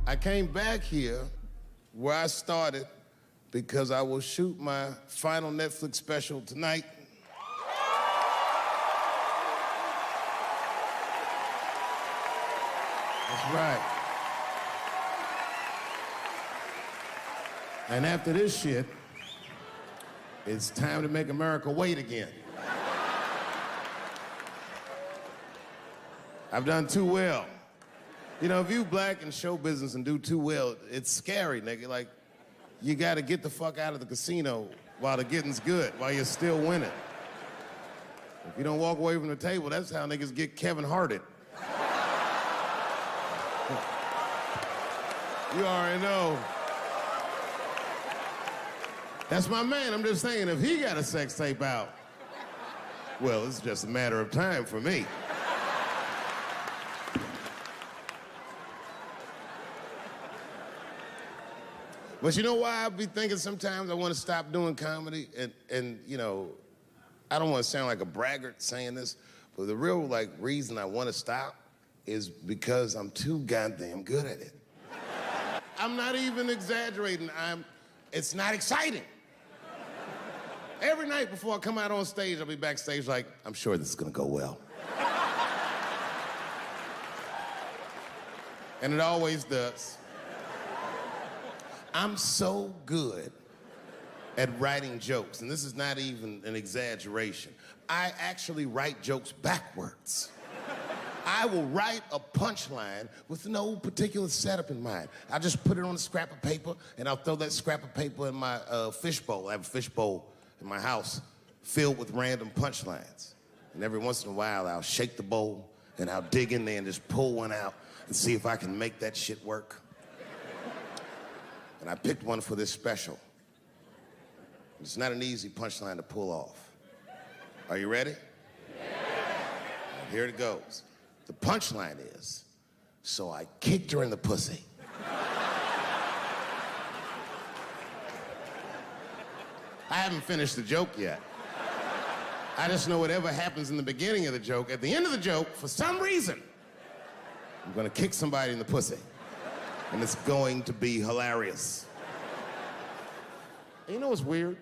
I came back here where I started because I will shoot my final Netflix special tonight. That's right. And after this shit, it's time to make America wait again. I've done too well. You know, if you black in show business and do too well, it's scary, nigga. Like, you gotta get the fuck out of the casino while the getting's good, while you're still winning. If you don't walk away from the table, that's how niggas get Kevin Harted. You already know. That's my man. I'm just saying, if he got a sex tape out, well, it's just a matter of time for me. But you know why I be thinking sometimes I want to stop doing comedy? And you know, I don't want to sound like a braggart saying this, but the real reason I want to stop is because I'm too goddamn good at it. I'm not even exaggerating. It's not exciting. Every night before I come out on stage, I'll be backstage like, I'm sure this is gonna go well. And it always does. I'm so good at writing jokes, and this is not even an exaggeration. I actually write jokes backwards. I will write a punchline with no particular setup in mind. I'll just put it on a scrap of paper, and I'll throw that scrap of paper in my fishbowl. I have a fishbowl in my house filled with random punchlines. And every once in a while, I'll shake the bowl, and I'll dig in there and just pull one out and see if I can make that shit work. And I picked one for this special. It's not an easy punchline to pull off. Are you ready? Yeah. Here it goes. The punchline is, so I kicked her in the pussy. I haven't finished the joke yet. I just know whatever happens in the beginning of the joke, at the end of the joke, for some reason, I'm gonna kick somebody in the pussy. And it's going to be hilarious. And you know what's weird?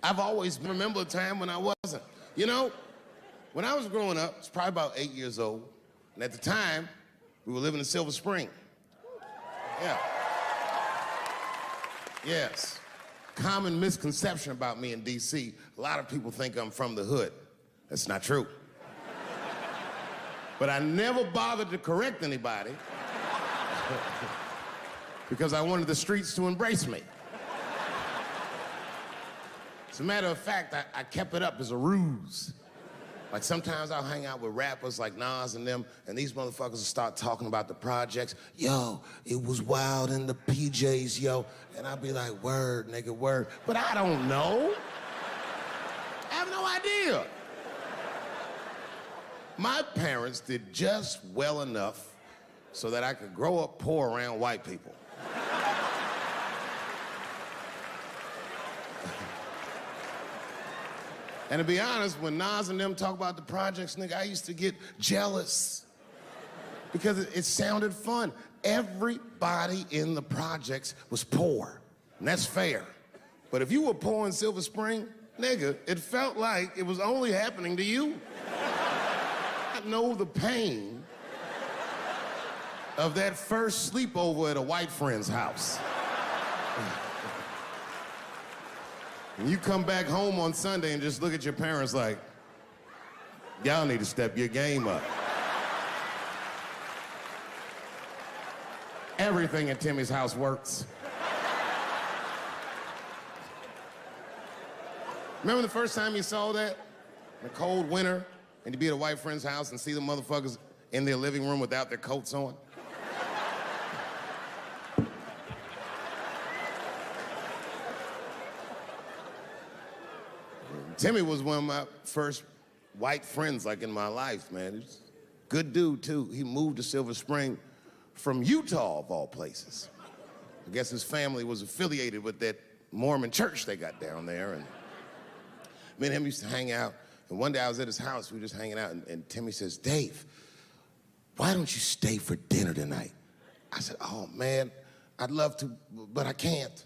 I've always remembered a time when I wasn't. You know, when I was growing up, I was probably about 8 years old, and at the time, we were living in Silver Spring. Yeah. Yes. Common misconception about me in D.C., a lot of people think I'm from the hood. That's not true. But I never bothered to correct anybody because I wanted the streets to embrace me. As a matter of fact, I kept it up as a ruse. Like sometimes I'll hang out with rappers like Nas and them, and these motherfuckers will start talking about the projects. Yo, it was wild in the PJs, yo. And I'll be like, word, nigga, word. But I don't know. I have no idea. My parents did just well enough so that I could grow up poor around white people. And to be honest, when Nas and them talk about the projects, nigga, I used to get jealous because it sounded fun. Everybody in the projects was poor, and that's fair. But if you were poor in Silver Spring, nigga, it felt like it was only happening to you. I know the pain of that first sleepover at a white friend's house. And you come back home on Sunday and just look at your parents like, y'all need to step your game up. Everything in Timmy's house works. Remember the first time you saw that? In a cold winter, and you'd be at a white friend's house and see the motherfuckers in their living room without their coats on? Timmy was one of my first white friends, like, in my life, man. He's a good dude, too. He moved to Silver Spring from Utah, of all places. I guess his family was affiliated with that Mormon church they got down there, and me and him used to hang out. And one day I was at his house, we were just hanging out, and Timmy says, Dave, why don't you stay for dinner tonight? I said, oh man, I'd love to, but I can't.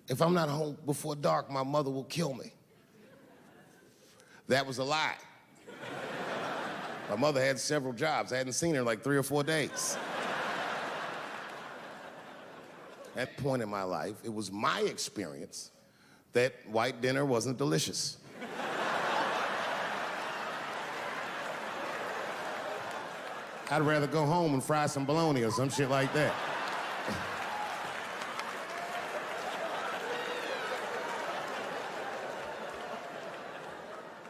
If I'm not home before dark, my mother will kill me. That was a lie. My mother had several jobs. I hadn't seen her in like 3 or 4 days. At that point in my life, it was my experience that white dinner wasn't delicious. I'd rather go home and fry some bologna or some shit like that.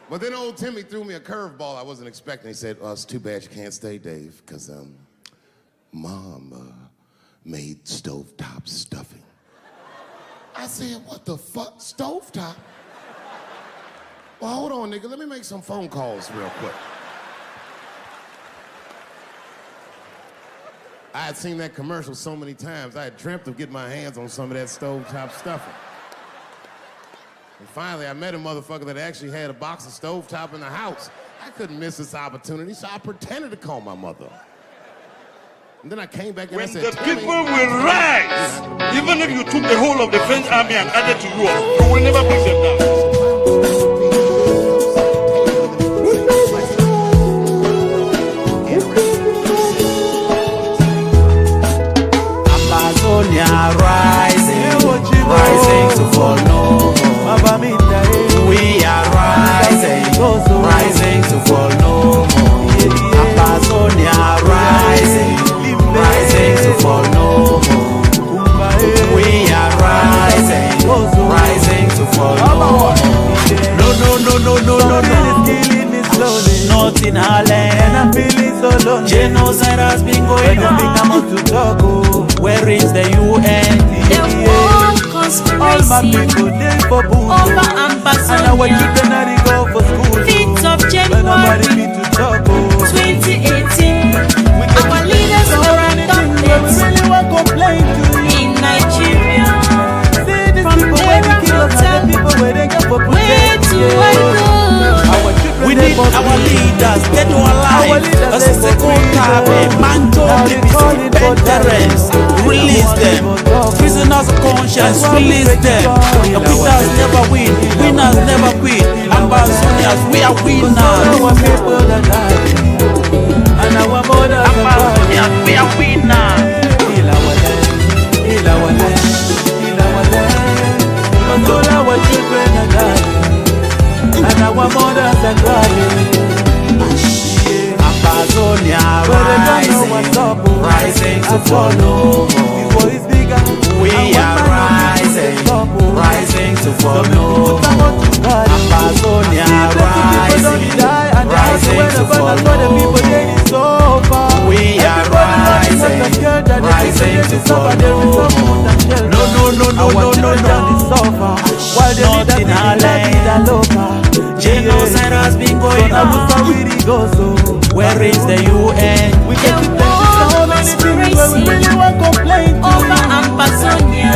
But then old Timmy threw me a curveball I wasn't expecting. He said, oh, it's too bad you can't stay, Dave, because Mom made stovetop stuffing. I said, what the fuck, stovetop? Well, hold on, nigga, let me make some phone calls real quick. I had seen that commercial so many times, I had dreamt of getting my hands on some of that stovetop stuffing. And finally, I met a motherfucker that actually had a box of stovetop in the house. I couldn't miss this opportunity, so I pretended to call my mother. And then I came back and I said, when the people will rise, even if you took the whole of the French army and added to you, you will never bring them down. Amazonia rising to fall no more. We are rising to fall no more. Amazonia rising to fall no more. We are rising to fall no more. No. Not in Harlem, I'm feeling so lonely. Genocide has been going on. Where is the UN? The whole conspiracy. All my people they for booze. Over Ambazonia. And our children are go for school. 5th of January 2018. Our leaders were adopted in Nigeria. From Naira Hotel, where to I go? We need our leaders, dead or alive. A second time, man told the veterans, release them. Prisoners of conscience, release them. The winners never win, winners never quit. Ambazonians, we are winners. Our people are dying, and our mothers are Ambazonians, we are winners. Heal our land, heal our land, heal our land. Because all our children are dying, and our mothers are crying. Amazonia rising to follow. We are rising to follow. Amazonia rising to follow. We are rising to follow. No. Not in Harlem. Genocide has been going on. Where is the UN? The whole conspiracy over Ambazonia.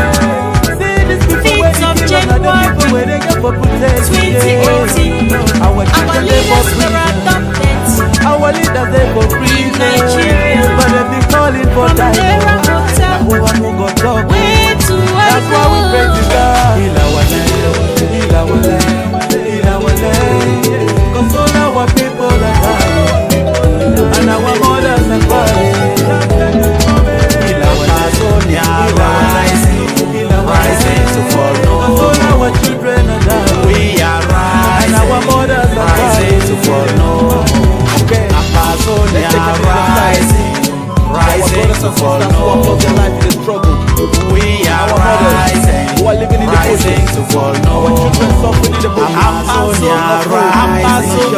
5th of January 2018. Our leaders were adopted in Nigeria. From Naira Hotel, where to I go? That's why we pray to God. Heal our land, heal our land, heal our land. Cause all our people are dying, and our mothers are crying. Heal our Amazonia rising to follow. Cause all our children are dying, we are rising, and our mothers are rising to follow. Amazonia rising to follow. We are rising to follow. Amazonia rising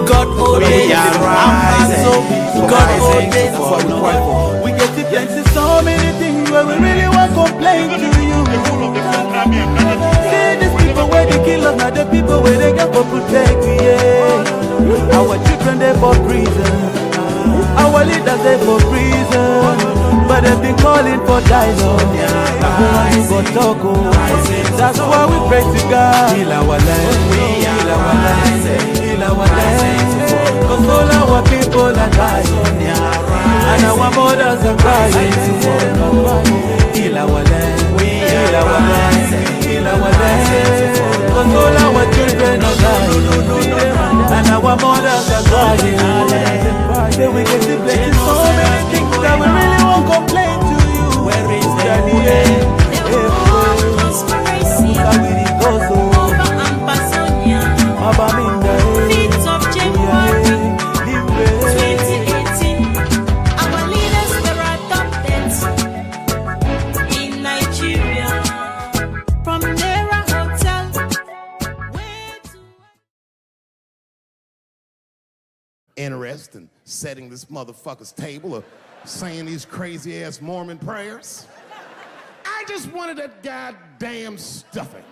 God we are rising to follow. We get to plenty so many things where we really want to complain to you. See these people where they kill us, not the people where they get for protect me. Yeah. Our children they for prison. Our leaders they for prison, but they've been calling for dialogue. That's why we pray to God. Heal our land, heal our land, heal our land. Cause all our people are dying. mothers are crying. Heal our land, heal our land, heal our land. Console our children are dying, and our mothers are crying. Say we get to play so many things that we really won't complain to you. Where is the Feet of January 2018. Our leaders were adopted in Nigeria from Nera Hotel. Interest in setting this motherfucker's table or saying these crazy ass Mormon prayers. I just wanted that goddamn stuffing.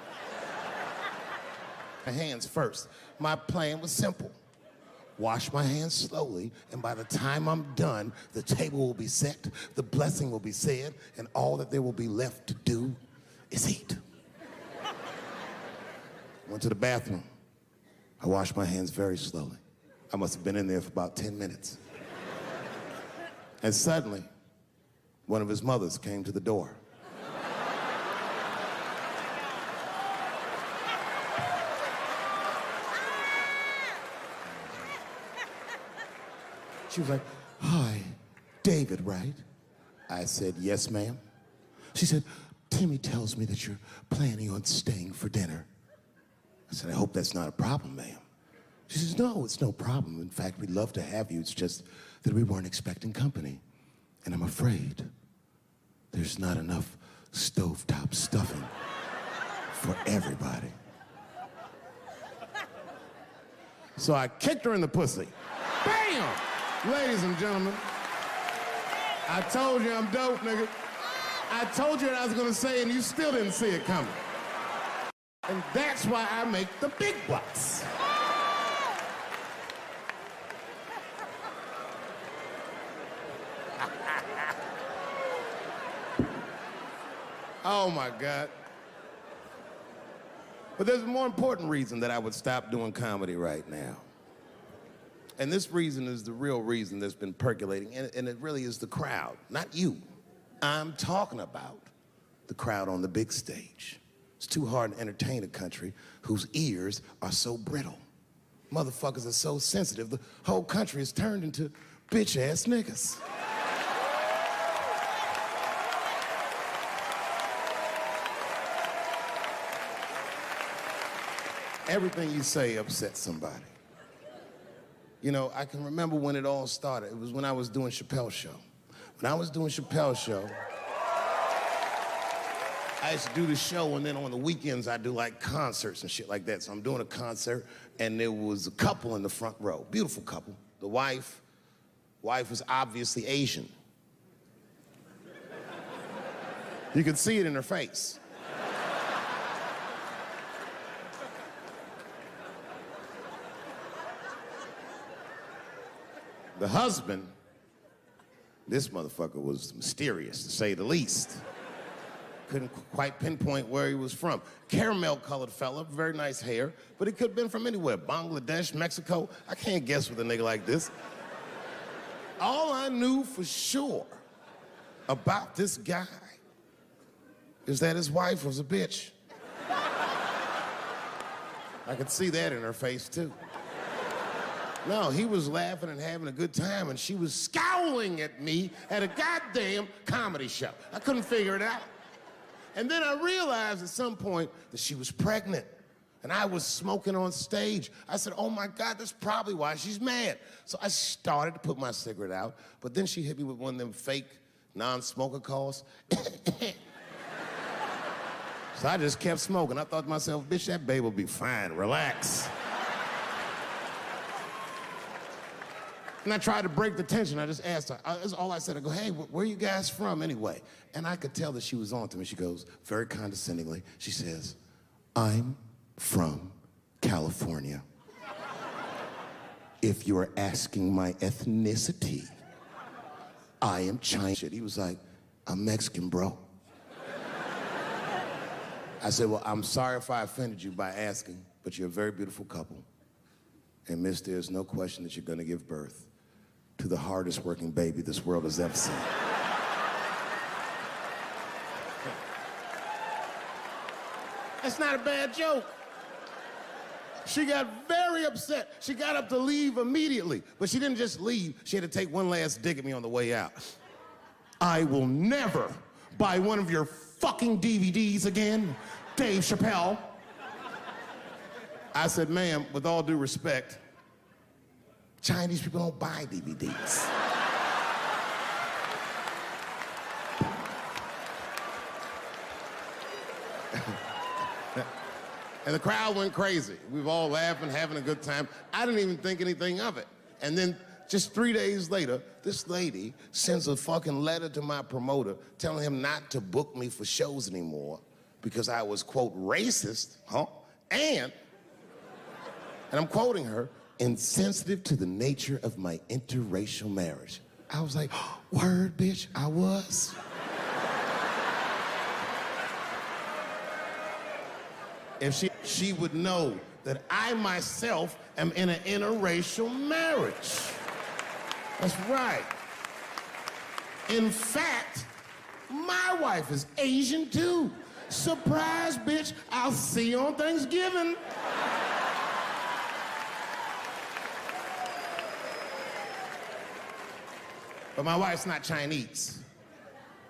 My hands first. My plan was simple. Wash my hands slowly, and by the time I'm done, the table will be set, the blessing will be said, and all that there will be left to do is eat. Went to the bathroom. I washed my hands very slowly. I must have been in there for about 10 minutes. And suddenly, one of his mothers came to the door. She was like, "Hi, David, right?" I said, "Yes, ma'am." She said, "Timmy tells me that you're planning on staying for dinner." I said, "I hope that's not a problem, ma'am." She says, "No, it's no problem. In fact, we'd love to have you. It's just that we weren't expecting company. And I'm afraid there's not enough stovetop stuffing for everybody." So I kicked her in the pussy. Bam! Ladies and gentlemen, I told you I'm dope, nigga. I told you what I was gonna say, and you still didn't see it coming. And that's why I make the big bucks. Oh my God. But there's a more important reason that I would stop doing comedy right now. And this reason is the real reason that's been percolating, and it really is the crowd, not you. I'm talking about the crowd on the big stage. It's too hard to entertain a country whose ears are so brittle. Motherfuckers are so sensitive, the whole country has turned into bitch-ass niggas. Everything you say upsets somebody. You know, I can remember when it all started. It was when I was doing Chapelle show. When I was doing Chapelle show, I used to do the show, and then on the weekends I do like concerts and shit like that. So I'm doing a concert, and there was a couple in the front row, beautiful couple. The wife was obviously Asian. You could see it in her face. The husband, this motherfucker was mysterious, to say the least. Couldn't quite pinpoint where he was from. Caramel-colored fella, very nice hair, but he could have been from anywhere. Bangladesh, Mexico. I can't guess with a nigga like this. All I knew for sure about this guy is that his wife was a bitch. I could see that in her face, too. No, he was laughing and having a good time, and she was scowling at me at a goddamn comedy show. I couldn't figure it out. And then I realized at some point that she was pregnant, and I was smoking on stage. I said, oh my God, that's probably why she's mad. So I started to put my cigarette out, but then she hit me with one of them fake non-smoker calls. So I just kept smoking. I thought to myself, bitch, that baby will be fine, relax. And I tried to break the tension. I just asked her. That's all I said. I go, hey, where are you guys from anyway? And I could tell that she was on to me. She goes, very condescendingly, she says, I'm from California. If you're asking my ethnicity, I am Chinese. He was like, I'm Mexican, bro. I said, well, I'm sorry if I offended you by asking, but you're a very beautiful couple. And miss, there's no question that you're gonna give birth to the hardest working baby this world has ever seen. That's not a bad joke. She got very upset. She got up to leave immediately, but she didn't just leave. She had to take one last dig at me on the way out. I will never buy one of your fucking DVDs again, Dave Chapelle. I said, ma'am, with all due respect, Chinese people don't buy DVDs. And the crowd went crazy. We were all laughing, having a good time. I didn't even think anything of it. And then just 3 days later, this lady sends a fucking letter to my promoter telling him not to book me for shows anymore because I was, quote, racist, and I'm quoting her, insensitive to the nature of my interracial marriage. I was like, word, bitch, I was. If she would know that I myself am in an interracial marriage. That's right. In fact, my wife is Asian too. Surprise, bitch, I'll see you on Thanksgiving. But my wife's not Chinese.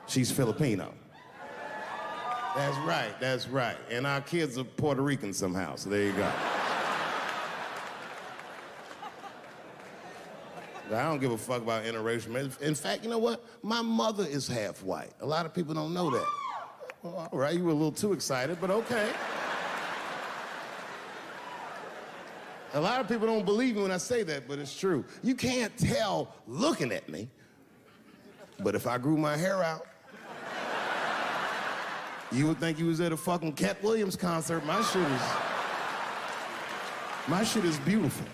She's Filipino. That's right. And our kids are Puerto Rican somehow, so there you go. I don't give a fuck about interracial marriage. In fact, you know what? My mother is half white. A lot of people don't know that. Well, all right, you were a little too excited, but okay. A lot of people don't believe me when I say that, but it's true. You can't tell looking at me, but if I grew my hair out, you would think you was at a fucking Cat Williams concert. My shit is beautiful.